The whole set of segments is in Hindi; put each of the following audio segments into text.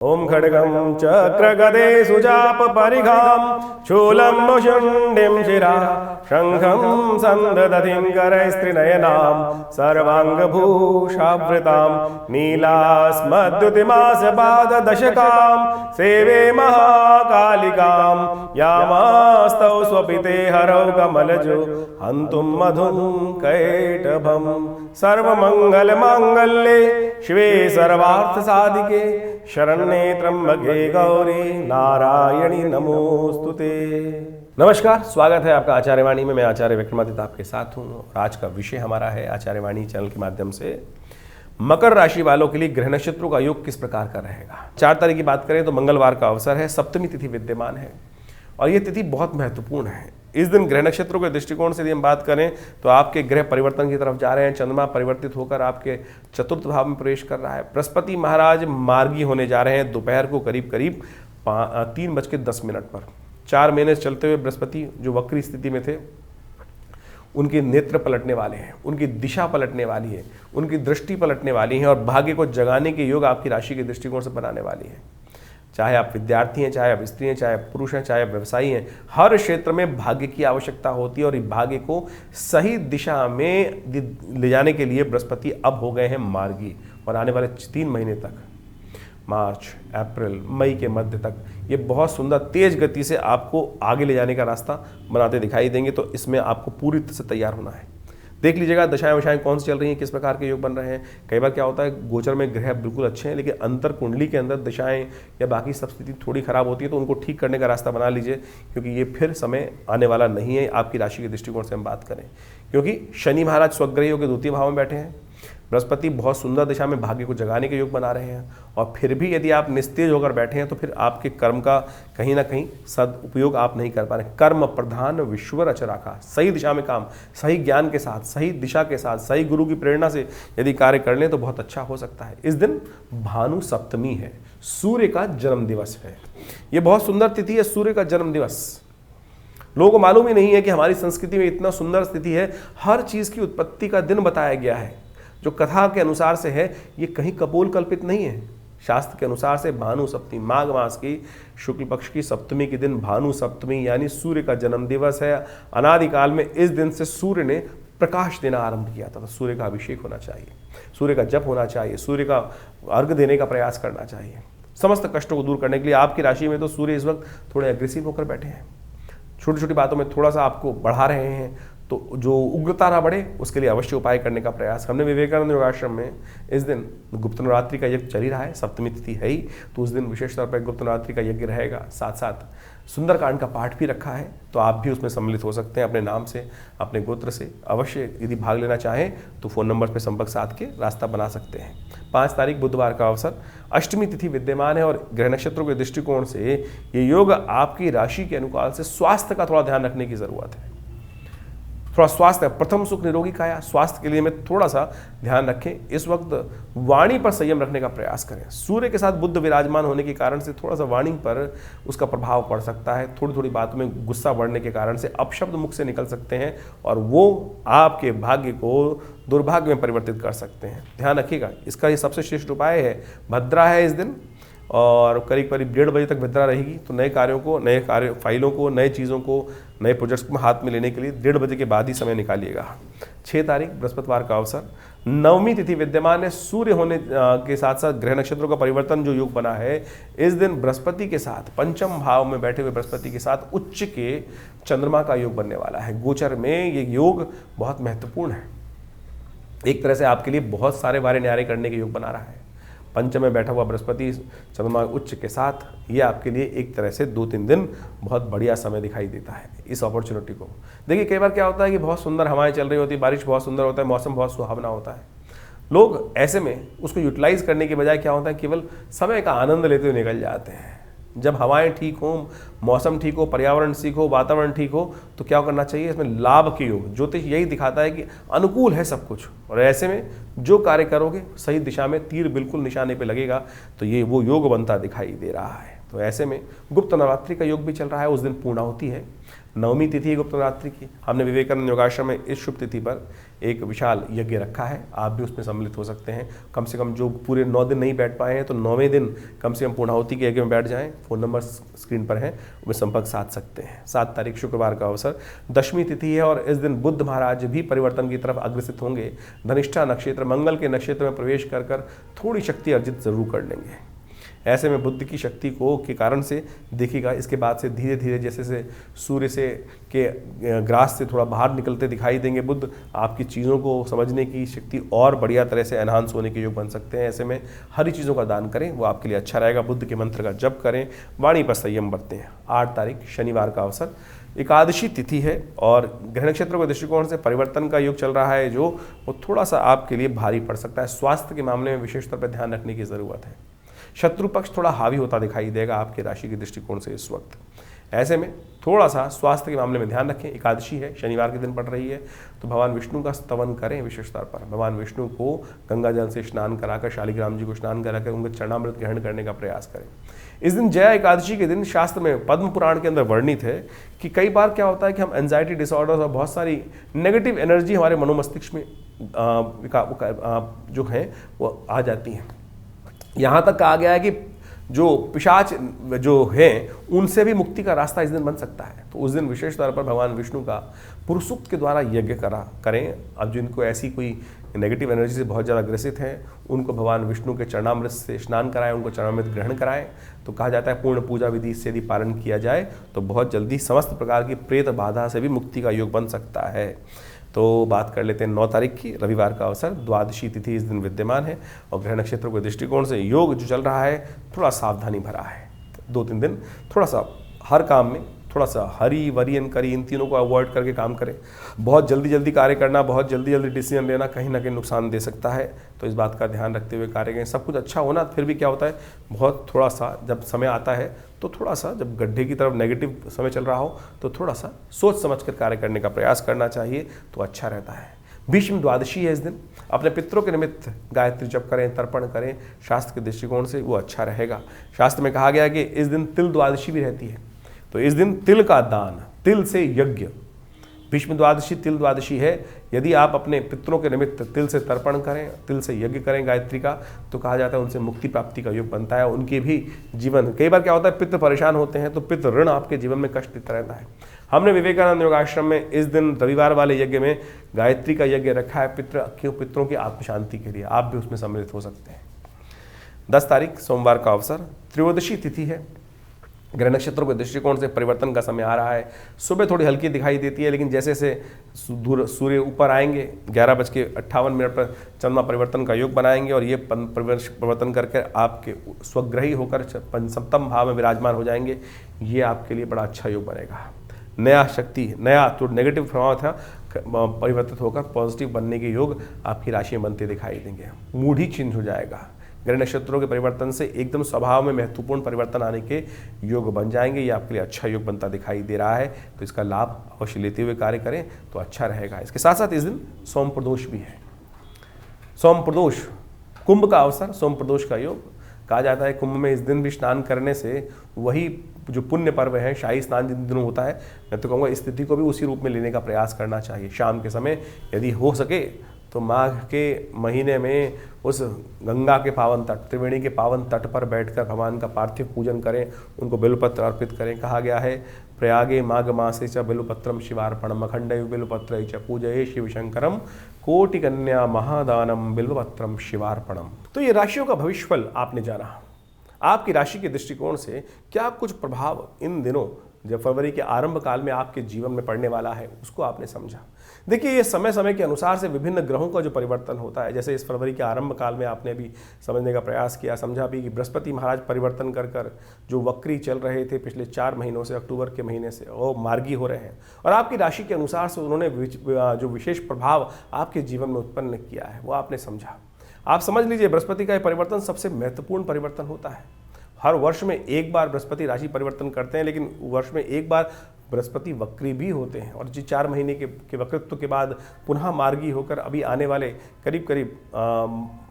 ओम खड्गं चक्रगदे सुजाप परिघां शूलं मुशुण्डिं शिरा शंखं सन्ददधिं करैस्त्रिनयनां सर्वाङ्गभूषावृतां नीलास्मद्युतिमासपाददशकां सेवे महाकालिकां यामास्तौ स्वपिते हरौ कमलजो हन्तुं मधुं कैटभं सर्वमङ्गलमाङ्गल्ये शिवे सर्वार्थसाधिके शरण्ये त्र्यंबके गौरी नारायणी नमोस्तुते। नमस्कार, स्वागत है आपका आचार्यवाणी में। मैं आचार्य विक्रमादित्य आपके साथ हूँ और आज का विषय हमारा है आचार्यवाणी चैनल के माध्यम से मकर राशि वालों के लिए ग्रह नक्षत्रों का योग किस प्रकार का रहेगा। 4 तारीख की बात करें तो मंगलवार का अवसर है, सप्तमी तिथि विद्यमान है और ये तिथि बहुत महत्वपूर्ण है। इस दिन ग्रह नक्षत्रों के दृष्टिकोण से यदि हम बात करें तो आपके ग्रह परिवर्तन की तरफ जा रहे हैं। चंद्रमा परिवर्तित होकर आपके चतुर्थ भाव में प्रवेश कर रहा है। बृहस्पति महाराज मार्गी होने जा रहे हैं दोपहर को करीब 3:10 पर। 4 महीने चलते हुए बृहस्पति जो वक्री स्थिति में थे उनके नेत्र पलटने वाले हैं, उनकी दिशा पलटने वाली है, उनकी दृष्टि पलटने वाली है और भाग्य को जगाने के योग आपकी राशि के दृष्टिकोण से बनाने वाली है। चाहे आप विद्यार्थी हैं, चाहे आप स्त्री हैं, चाहे आप पुरुष हैं, चाहे आप व्यवसायी हैं, हर क्षेत्र में भाग्य की आवश्यकता होती है और भाग्य को सही दिशा में ले जाने के लिए बृहस्पति अब हो गए हैं मार्गी और आने वाले 3 महीने तक, मार्च, अप्रैल, मई के मध्य तक ये बहुत सुंदर तेज गति से आपको आगे ले जाने का रास्ता बनाते दिखाई देंगे। तो इसमें आपको पूरी तरह से तैयार होना है। देख लीजिएगा दशाएं वशाएं कौन सी चल रही हैं, किस प्रकार के योग बन रहे हैं। कई बार क्या होता है गोचर में ग्रह बिल्कुल अच्छे हैं लेकिन अंतर कुंडली के अंदर दशाएं या बाकी सब स्थिति थोड़ी खराब होती है, तो उनको ठीक करने का रास्ता बना लीजिए क्योंकि ये फिर समय आने वाला नहीं है। आपकी राशि के दृष्टिकोण से हम बात करें क्योंकि शनि महाराज स्वग्रही होकर द्वितीय भाव में बैठे हैं, बृहस्पति बहुत सुंदर दिशा में भाग्य को जगाने के योग बना रहे हैं और फिर भी यदि आप निस्तेज होकर बैठे हैं तो फिर आपके कर्म का कहीं ना कहीं सदुपयोग आप नहीं कर पा रहे। कर्म प्रधान विश्व रचराखा, सही दिशा में काम, सही ज्ञान के साथ, सही दिशा के साथ, सही गुरु की प्रेरणा से यदि कार्य कर लें तो बहुत अच्छा हो सकता है। इस दिन भानु सप्तमी है, सूर्य का जन्म दिवस है। ये बहुत सुंदर तिथि है, सूर्य का जन्म दिवस। लोगों को मालूम ही नहीं है कि हमारी संस्कृति में इतना सुंदर स्थिति है, हर चीज की उत्पत्ति का दिन बताया गया है जो कथा के अनुसार से है, ये कहीं कपोल कल्पित नहीं है। शास्त्र के अनुसार से भानु सप्तमी, माघ मास की शुक्ल पक्ष की सप्तमी के दिन भानु सप्तमी यानी सूर्य का जन्म दिवस है। अनादिकाल में इस दिन से सूर्य ने प्रकाश देना आरंभ किया था। तो सूर्य का अभिषेक होना चाहिए, सूर्य का जप होना चाहिए, सूर्य का अर्घ देने का प्रयास करना चाहिए समस्त कष्टों को दूर करने के लिए। आपकी राशि में तो सूर्य इस वक्त थोड़े अग्रेसिव होकर बैठे हैं, छोटी छोटी बातों में थोड़ा सा आपको बढ़ा रहे हैं, तो जो उग्रता ना बढ़े उसके लिए अवश्य उपाय करने का प्रयास। हमने विवेकानंद योगाश्रम में इस दिन गुप्त नवरात्रि का यज्ञ चल ही रहा है, सप्तमी तिथि है ही, तो उस दिन विशेष तौर पर गुप्त नवरात्रि का यज्ञ रहेगा। साथ साथ सुंदरकांड का पाठ भी रखा है, तो आप भी उसमें सम्मिलित हो सकते हैं अपने नाम से, अपने गोत्र से। अवश्य यदि भाग लेना चाहें तो फ़ोन नंबर पर संपर्क साध के रास्ता बना सकते हैं। 5 तारीख बुधवार का अवसर, अष्टमी तिथि विद्यमान है और ग्रह नक्षत्रों के दृष्टिकोण से ये योग आपकी राशि के अनुकाल से स्वास्थ्य का थोड़ा ध्यान रखने की जरूरत है। थोड़ा स्वास्थ्य, प्रथम सुख निरोगी काया, स्वास्थ्य के लिए में थोड़ा सा ध्यान रखें। इस वक्त वाणी पर संयम रखने का प्रयास करें। सूर्य के साथ बुध विराजमान होने के कारण से थोड़ा सा वाणी पर उसका प्रभाव पड़ सकता है। थोड़ी थोड़ी बातों में गुस्सा बढ़ने के कारण से अपशब्द मुख से निकल सकते हैं और वो आपके भाग्य को दुर्भाग्य में परिवर्तित कर सकते हैं। ध्यान रखिएगा। इसका ये सबसे श्रेष्ठ उपाय है, भद्रा है इस दिन और करीब 1:30 बजे तक भद्रा रहेगी, तो नए कार्यों को, नए कार्य फाइलों को, नए चीज़ों को, नए प्रोजेक्ट्स को हाथ में लेने के लिए 1:30 बजे के बाद ही समय निकालिएगा। 6 तारीख बृहस्पतिवार का अवसर, नवमी तिथि विद्यमान है। सूर्य होने के साथ साथ ग्रह नक्षत्रों का परिवर्तन जो योग बना है, इस दिन बृहस्पति के साथ पंचम भाव में बैठे हुए बृहस्पति के साथ उच्च के चंद्रमा का योग बनने वाला है। गोचर में ये योग बहुत महत्वपूर्ण है, एक तरह से आपके लिए बहुत सारे वारे न्यारे करने के योग बना रहा है। पंचम में बैठा हुआ बृहस्पति चंद्रमा उच्च के साथ, ये आपके लिए एक तरह से 2-3 दिन बहुत बढ़िया समय दिखाई देता है इस अपॉर्चुनिटी को। देखिए कई बार क्या होता है कि बहुत सुंदर हवाएं चल रही होती है, बारिश बहुत सुंदर होता है, मौसम बहुत सुहावना होता है। लोग ऐसे में उसको यूटिलाइज करने के बजाय क्या होता है, केवल समय का आनंद लेते हुए निकल जाते हैं। जब हवाएं ठीक हो, मौसम ठीक हो, पर्यावरण ठीक हो, वातावरण ठीक हो, तो क्या करना चाहिए, इसमें लाभ के योग। ज्योतिष यही दिखाता है कि अनुकूल है सब कुछ और ऐसे में जो कार्य करोगे सही दिशा में, तीर बिल्कुल निशाने पे लगेगा, तो ये वो योग बनता दिखाई दे रहा है। तो ऐसे में गुप्त नवरात्रि का योग भी चल रहा है, उस दिन पूर्णाहुति है। नवमी तिथि है गुप्त नवरात्रि की। हमने विवेकानंद योगाश्रम में इस शुभ तिथि पर एक विशाल यज्ञ रखा है, आप भी उसमें सम्मिलित हो सकते हैं। कम से कम जो पूरे 9 दिन नहीं बैठ पाए हैं तो 9वें दिन कम से कम पूर्णाहुति के यज्ञ में बैठ जाएं। फ़ोन नंबर स्क्रीन पर है, उनमें संपर्क साध सकते हैं। 7 तारीख शुक्रवार का अवसर, दशमी तिथि है और इस दिन बुद्ध महाराज भी परिवर्तन की तरफ अग्रसित होंगे। धनिष्ठा नक्षत्र, मंगल के नक्षत्र में प्रवेश कर थोड़ी शक्ति अर्जित जरूर कर लेंगे। ऐसे में बुद्ध की शक्ति को के कारण से देखिएगा इसके बाद से धीरे धीरे जैसे से सूर्य से के ग्रास से थोड़ा बाहर निकलते दिखाई देंगे बुद्ध, आपकी चीज़ों को समझने की शक्ति और बढ़िया तरह से एनहांस होने के योग बन सकते हैं। ऐसे में हरी चीज़ों का दान करें, वो आपके लिए अच्छा रहेगा। बुद्ध के मंत्र का जप करें, वाणी पर संयम बरतें। 8 तारीख शनिवार का अवसर, एकादशी तिथि है और ग्रह नक्षत्रों के दृष्टिकोण से परिवर्तन का योग चल रहा है जो वो थोड़ा सा आपके लिए भारी पड़ सकता है। स्वास्थ्य के मामले में विशेष तौर पर ध्यान रखने की ज़रूरत है। शत्रु पक्ष थोड़ा हावी होता दिखाई देगा आपकी राशि के दृष्टिकोण से इस वक्त। ऐसे में थोड़ा सा स्वास्थ्य के मामले में ध्यान रखें। एकादशी है, शनिवार के दिन पड़ रही है, तो भगवान विष्णु का स्तवन करें। विशेष तौर पर भगवान विष्णु को गंगा जल से स्नान कराकर, शालिग्राम जी को स्नान कराकर उनके चरणामृत ग्रहण करने का प्रयास करें। इस दिन जया एकादशी के दिन शास्त्र में पद्म पुराण के अंदर वर्णित है कि कई बार क्या होता है कि हम एंजाइटी डिसऑर्डर्स और बहुत सारी नेगेटिव एनर्जी हमारे मनोमस्तिष्क में जो है वो आ जाती हैं। यहाँ तक कहा गया है कि जो पिशाच जो हैं उनसे भी मुक्ति का रास्ता इस दिन बन सकता है। तो उस दिन विशेष तौर पर भगवान विष्णु का पुरुष सूक्त के द्वारा यज्ञ करें। अब जिनको ऐसी कोई नेगेटिव एनर्जी से बहुत ज़्यादा ग्रसित हैं उनको भगवान विष्णु के चरणामृत से स्नान कराएं, उनको चरणामृत ग्रहण कराएं। तो कहा जाता है पूर्ण पूजा विधि से यदि पालन किया जाए तो बहुत जल्दी समस्त प्रकार की प्रेत बाधा से भी मुक्ति का योग बन सकता है। तो बात कर लेते हैं 9 तारीख की, रविवार का अवसर, द्वादशी तिथि इस दिन विद्यमान है और ग्रह नक्षत्रों के दृष्टिकोण से योग जो चल रहा है थोड़ा सावधानी भरा है। 2-3 दिन थोड़ा सा हर काम में थोड़ा सा हरी वरियन करी इन तीनों को अवॉइड करके काम करें। बहुत जल्दी कार्य करना, बहुत जल्दी डिसीजन लेना कहीं ना कहीं नुकसान दे सकता है, तो इस बात का ध्यान रखते हुए कार्य करें। सब कुछ अच्छा होना फिर भी क्या होता है, बहुत थोड़ा सा जब समय आता है तो थोड़ा सा जब गड्ढे की तरफ नेगेटिव समय चल रहा हो तो थोड़ा सा सोच समझ कर कार्य करने का प्रयास करना चाहिए, तो अच्छा रहता है। भीष्म द्वादशी है इस दिन, अपने पितरों के निमित्त गायत्री जप करें, तर्पण करें, शास्त्र के दृष्टिकोण से वो अच्छा रहेगा। शास्त्र में कहा गया है कि इस दिन तिल द्वादशी भी रहती है, तो इस दिन तिल का दान, तिल से यज्ञ, भीष्म द्वादशी तिल द्वादशी है। यदि आप अपने पितरों के निमित्त तिल से तर्पण करें, तिल से यज्ञ करें गायत्री का, तो कहा जाता है उनसे मुक्ति प्राप्ति का योग बनता है। उनके भी जीवन, कई बार क्या होता है पितृ परेशान होते हैं तो पितृ ऋण आपके जीवन में कष्ट देता रहता है। हमने विवेकानंद योगाश्रम में इस दिन रविवार वाले यज्ञ में गायत्री का यज्ञ रखा है पितरों की आत्म शांति के लिए, आप भी उसमें सम्मिलित हो सकते हैं। 10 तारीख सोमवार का अवसर, त्रयोदशी तिथि है। ग्रह नक्षत्रों के दृष्टिकोण से परिवर्तन का समय आ रहा है। सुबह थोड़ी हल्की दिखाई देती है, लेकिन जैसे जैसे सूर्य ऊपर आएंगे 11:58 पर चंद्रमा परिवर्तन का योग बनाएंगे और ये परिवर्तन करके आपके स्वग्रही होकर सप्तम भाव में विराजमान हो जाएंगे। ये आपके लिए बड़ा अच्छा योग बनेगा। नया शक्ति, नया तो नेगेटिव प्रभाव था परिवर्तित होकर पॉजिटिव बनने के योग आपकी राशि में बनते दिखाई देंगे। मूड ही चेंज हो जाएगा। ग्रह नक्षत्रों के परिवर्तन से एकदम स्वभाव में महत्वपूर्ण परिवर्तन आने के योग बन जाएंगे। ये आपके लिए अच्छा योग बनता दिखाई दे रहा है, तो इसका लाभ अवश्य लेते हुए कार्य करें तो अच्छा रहेगा। इसके साथ साथ इस दिन सोम प्रदोष भी है। सोम प्रदोष, कुंभ का अवसर, सोम प्रदोष का योग। कहा जाता है कुंभ में इस दिन भी स्नान करने से वही जो पुण्य पर्व है, शाही स्नान जिन दिनों होता है, मैं तो कहूँगा इस स्थिति को भी उसी रूप में लेने का प्रयास करना चाहिए। शाम के समय यदि हो सके तो माघ के महीने में उस गंगा के पावन तट, त्रिवेणी के पावन तट पर बैठकर भगवान का पार्थिव पूजन करें, उनको बिल्वपत्र अर्पित करें। कहा गया है प्रयागे माघ मासे च बिल्वपत्रम शिवार्पणम अखंडैव बिल्वपत्र च पूजये शिव शंकरम कोटि कन्या महादानम बिल्वपत्रम शिवार्पणम। तो ये राशियों का भविष्यफल आपने जाना। आपकी राशि के दृष्टिकोण से क्या कुछ प्रभाव इन दिनों जब फरवरी के आरंभ काल में आपके जीवन में पड़ने वाला है उसको आपने समझा। देखिए, ये समय समय के अनुसार से विभिन्न ग्रहों का जो परिवर्तन होता है, जैसे इस फरवरी के आरंभ काल में आपने भी समझने का प्रयास किया, समझा भी कि बृहस्पति महाराज परिवर्तन कर जो वक्री चल रहे थे पिछले 4 महीनों से, अक्टूबर के महीने से वो मार्गी हो रहे हैं और आपकी राशि के अनुसार से उन्होंने जो विशेष प्रभाव आपके जीवन में उत्पन्न किया है वो आपने समझा। आप समझ लीजिए, बृहस्पति का ये परिवर्तन सबसे महत्वपूर्ण परिवर्तन होता है। हर वर्ष में एक बार बृहस्पति राशि परिवर्तन करते हैं, लेकिन वर्ष में एक बार बृहस्पति वक्री भी होते हैं और जी 4 महीने के वक्रित्व के बाद पुनः मार्गी होकर अभी आने वाले करीब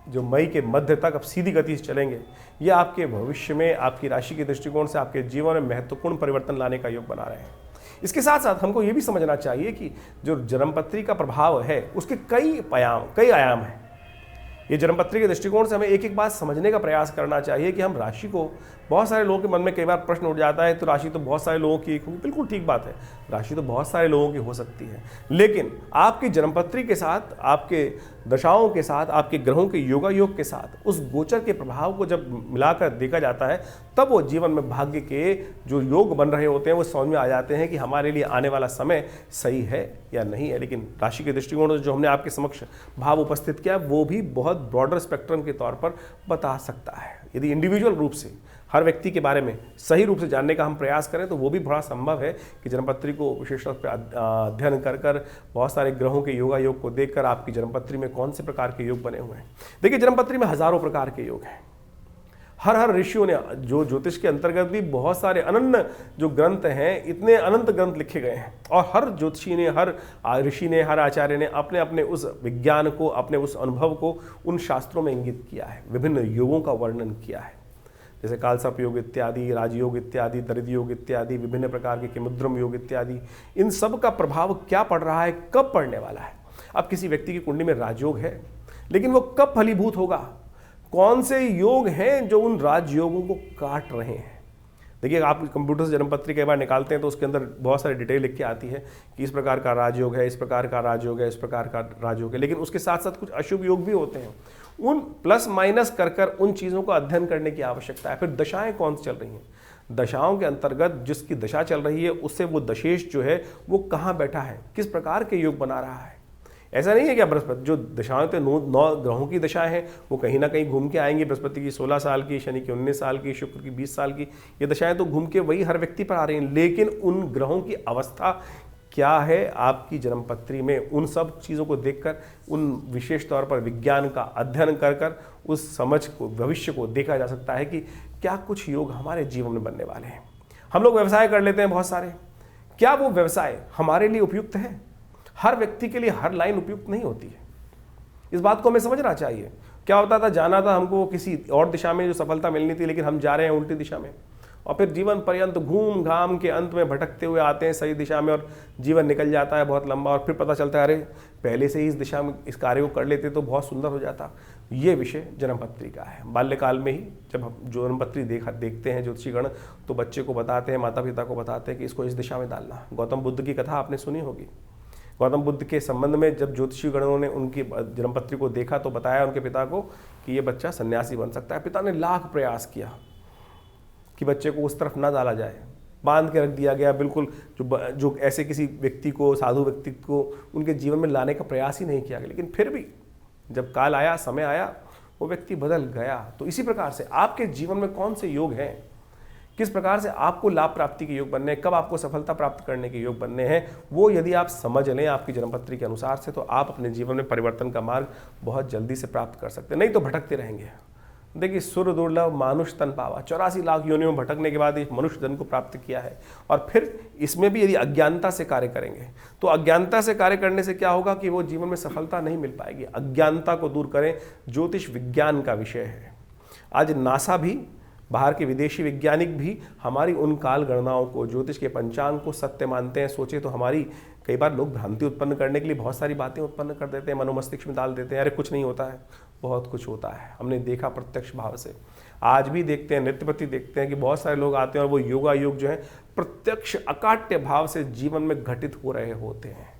जो मई के मध्य तक अब सीधी गति से चलेंगे। ये आपके भविष्य में आपकी राशि के दृष्टिकोण से आपके जीवन में महत्वपूर्ण परिवर्तन लाने का योग बना रहे हैं। इसके साथ साथ हमको ये भी समझना चाहिए कि जो जन्मपत्री का प्रभाव है उसके कई आयाम हैं। ये जन्मपत्री के दृष्टिकोण से हमें एक एक बात समझने का प्रयास करना चाहिए कि हम राशि को, बहुत सारे लोगों के मन में कई बार प्रश्न उठ जाता है तो राशि तो बहुत सारे लोगों की एक होगी, बिल्कुल ठीक बात है, राशि तो बहुत सारे लोगों की हो सकती है, लेकिन आपकी जन्मपत्री के साथ, आपके दशाओं के साथ, आपके ग्रहों के योगायोग के साथ उस गोचर के प्रभाव को जब मिलाकर देखा जाता है तब वो जीवन में भाग्य के जो योग बन रहे होते हैं वो समझ में आ जाते हैं कि हमारे लिए आने वाला समय सही है या नहीं है। लेकिन राशि के दृष्टिकोण से जो हमने आपके समक्ष भाव उपस्थित किया वो भी बहुत ब्रॉडर स्पेक्ट्रम के तौर पर बता सकता है। यदि इंडिविजुअल रूप से हर व्यक्ति के बारे में सही रूप से जानने का हम प्रयास करें तो वो भी बड़ा संभव है कि जन्मपत्री को विशेष रूप से अध्ययन कर बहुत सारे ग्रहों के योगायोग को देखकर आपकी जन्मपत्री में कौन से प्रकार के योग बने हुए हैं। देखिए, जन्मपत्री में हजारों प्रकार के योग हैं। हर ऋषियों ने, जो ज्योतिष के अंतर्गत भी बहुत सारे अनन्य जो ग्रंथ हैं, इतने अनंत ग्रंथ लिखे गए हैं और हर ज्योतिषी ने, हर ऋषि ने, हर आचार्य ने अपने अपने उस विज्ञान को, अपने उस अनुभव को उन शास्त्रों में इंगित किया है, विभिन्न योगों का वर्णन किया है, जैसे कालसर्प योग इत्यादि, राजयोग इत्यादि, दरिद्र योग इत्यादि, विभिन्न प्रकार के किमुद्रम योग इत्यादि। इन सब का प्रभाव क्या पड़ रहा है, कब पड़ने वाला है। अब किसी व्यक्ति की कुंडली में राजयोग है, लेकिन वो कब फलीभूत होगा, कौन से योग हैं जो उन राजयोगों को काट रहे हैं। देखिए, आप कंप्यूटर से जन्मपत्री कई बार निकालते हैं तो उसके अंदर बहुत सारी डिटेल लिख के आती है कि इस प्रकार का राजयोग है, इस प्रकार का राजयोग है, इस प्रकार का राजयोग है, लेकिन उसके साथ साथ कुछ अशुभ योग भी होते हैं। उन प्लस माइनस कर उन चीज़ों को अध्ययन करने की आवश्यकता है। फिर दशाएं कौन सी चल रही हैं, दशाओं के अंतर्गत जिसकी दशा चल रही है उससे वो दशेश जो है वो कहाँ बैठा है, किस प्रकार के योग बना रहा है। ऐसा नहीं है कि बृहस्पति, जो दशाएं तो 9 ग्रहों की दशाएं हैं वो कहीं ना कहीं घूम के आएंगी। बृहस्पति की 16 साल की, शनि की 19 साल की, शुक्र की 20 साल की, ये दशाएं तो घूम के वही हर व्यक्ति पर आ रही हैं, लेकिन उन ग्रहों की अवस्था क्या है आपकी जन्मपत्री में, उन सब चीज़ों को देखकर, उन विशेष तौर पर विज्ञान का अध्ययन कर उस समझ को, भविष्य को देखा जा सकता है कि क्या कुछ योग हमारे जीवन में बनने वाले हैं। हम लोग व्यवसाय कर लेते हैं बहुत सारे, क्या वो व्यवसाय हमारे लिए उपयुक्त है? हर व्यक्ति के लिए हर लाइन उपयुक्त नहीं होती है, इस बात को हमें समझना चाहिए। क्या होता था, जाना था हमको किसी और दिशा में जो सफलता मिलनी थी, लेकिन हम जा रहे हैं उल्टी दिशा में और फिर जीवन पर्यंत घूम घाम के अंत में भटकते हुए आते हैं सही दिशा में और जीवन निकल जाता है बहुत लंबा और फिर पता चलता है अरे पहले से ही इस दिशा में इस कार्य को कर लेते तो बहुत सुंदर हो जाता। ये विषय जन्मपत्री का है। बाल्यकाल में ही जब हम जन्मपत्री देखते हैं ज्योतिषीगण तो बच्चे को बताते हैं, माता पिता को बताते हैं कि इसको इस दिशा में डालना। गौतम बुद्ध की कथा आपने सुनी होगी। गौतम बुद्ध के संबंध में जब ज्योतिषी गणों ने उनकी जन्मपत्री को देखा तो बताया उनके पिता को कि ये बच्चा सन्यासी बन सकता है। पिता ने लाख प्रयास किया कि बच्चे को उस तरफ ना डाला जाए, बांध के रख दिया गया बिल्कुल। जो ऐसे किसी व्यक्ति को, साधु व्यक्ति को उनके जीवन में लाने का प्रयास ही नहीं किया गया, लेकिन फिर भी जब काल आया, समय आया, वो व्यक्ति बदल गया। तो इसी प्रकार से आपके जीवन में कौन से योग हैं, किस प्रकार से आपको लाभ प्राप्ति के योग बनने हैं, कब आपको सफलता प्राप्त करने के योग बनने हैं, वो यदि आप समझ लें आपकी जन्मपत्री के अनुसार से तो आप अपने जीवन में परिवर्तन का मार्ग बहुत जल्दी से प्राप्त कर सकते हैं, नहीं तो भटकते रहेंगे। देखिए, सुर दुर्लभ मानुष तन पावा, 84 लाख योनियों में भटकने के बाद एक मनुष्य जन्म को प्राप्त किया है। और फिर इसमें भी यदि अज्ञानता से कार्य करेंगे तो अज्ञानता से कार्य करने से क्या होगा कि वो जीवन में सफलता नहीं मिल पाएगी। अज्ञानता को दूर करें, ज्योतिष विज्ञान का विषय है। आज नासा भी, बाहर के विदेशी वैज्ञानिक भी हमारी उन काल गणनाओं को, ज्योतिष के पंचांग को सत्य मानते हैं। सोचे तो हमारी कई बार लोग भ्रांति उत्पन्न करने के लिए बहुत सारी बातें उत्पन्न कर देते हैं, मनोमस्तिष्क में डाल देते हैं, अरे कुछ नहीं होता है। बहुत कुछ होता है, हमने देखा प्रत्यक्ष भाव से। आज भी देखते हैं, नृत्यपति देखते हैं कि बहुत सारे लोग आते हैं और वो योगा योग जो है प्रत्यक्ष अकाट्य भाव से जीवन में घटित हो रहे होते हैं।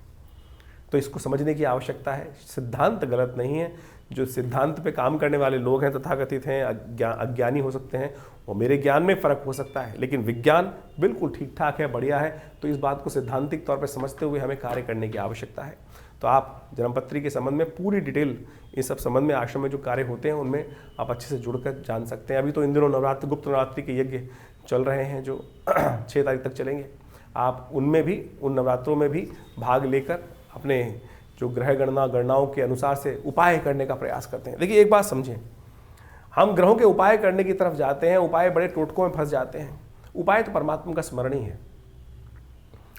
तो इसको समझने की आवश्यकता है। सिद्धांत गलत नहीं है, जो सिद्धांत पे काम करने वाले लोग हैं, तथाकथित हैं, अज्ञानी हो सकते हैं, वो मेरे ज्ञान में फ़र्क हो सकता है, लेकिन विज्ञान बिल्कुल ठीक ठाक है, बढ़िया है। तो इस बात को सिद्धांतिक तौर पर समझते हुए हमें कार्य करने की आवश्यकता है। तो आप जन्मपत्री के संबंध में पूरी डिटेल, इस सब संबंध में आश्रम में जो कार्य होते हैं उनमें आप अच्छे से जुड़कर जान सकते हैं। अभी तो इन दिनों नवरात्र, गुप्त नवरात्रि के यज्ञ चल रहे हैं जो 6 तारीख तक चलेंगे। आप उनमें भी, उन नवरात्रों में भी भाग लेकर अपने जो ग्रह गणनाओं के अनुसार से उपाय करने का प्रयास करते हैं। देखिए, एक बात समझें, हम ग्रहों के उपाय करने की तरफ जाते हैं, उपाय बड़े टोटकों में फंस जाते हैं। उपाय तो परमात्मा का स्मरण ही है।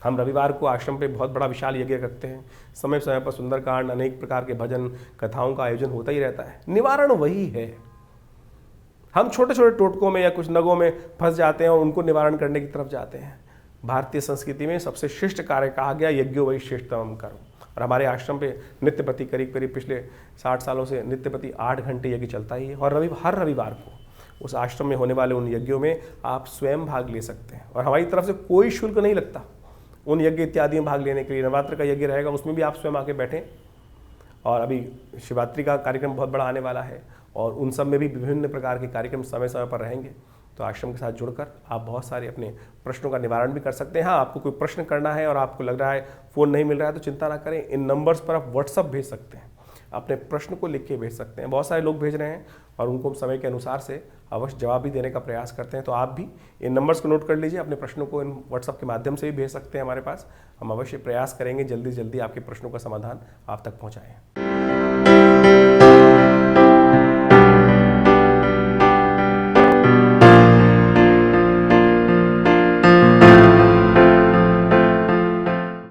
हम रविवार को आश्रम पे बहुत बड़ा विशाल यज्ञ करते हैं, समय समय पर सुंदरकांड, अनेक प्रकार के भजन कथाओं का आयोजन होता ही रहता है। निवारण वही है। हम छोटे छोटे टोटकों में या कुछ नगों में फंस जाते हैं और उनको निवारण करने की तरफ जाते हैं। भारतीय संस्कृति में सबसे श्रेष्ठ कार्य कहा गया, यज्ञो वही श्रेष्ठतम कर्म। और हमारे आश्रम पे नित्य प्रति करीब करीब पिछले 60 सालों से नित्य प्रति 8 घंटे यज्ञ चलता ही है। और हर रविवार को उस आश्रम में होने वाले उन यज्ञों में आप स्वयं भाग ले सकते हैं और हमारी तरफ से कोई शुल्क नहीं लगता उन यज्ञ इत्यादि में भाग लेने के लिए। नवरात्र का यज्ञ रहेगा, उसमें भी आप स्वयं आके बैठें। और अभी शिवरात्रि का कार्यक्रम बहुत बड़ा आने वाला है और उन सब में भी विभिन्न प्रकार के कार्यक्रम समय समय पर रहेंगे। तो आश्रम के साथ जुड़कर आप बहुत सारे अपने प्रश्नों का निवारण भी कर सकते हैं। हाँ, आपको कोई प्रश्न करना है और आपको लग रहा है फ़ोन नहीं मिल रहा है तो चिंता ना करें, इन नंबर्स पर आप व्हाट्सअप भेज सकते हैं, अपने प्रश्न को लिख के भेज सकते हैं। बहुत सारे लोग भेज रहे हैं और उनको समय के अनुसार से अवश्य जवाब भी देने का प्रयास करते हैं। तो आप भी इन नंबर्स को नोट कर लीजिए, अपने प्रश्नों को इन व्हाट्सअप के माध्यम से भी भेज सकते हैं हमारे पास। हम अवश्य प्रयास करेंगे जल्दी से जल्दी आपके प्रश्नों का समाधान आप तक पहुँचाएँ।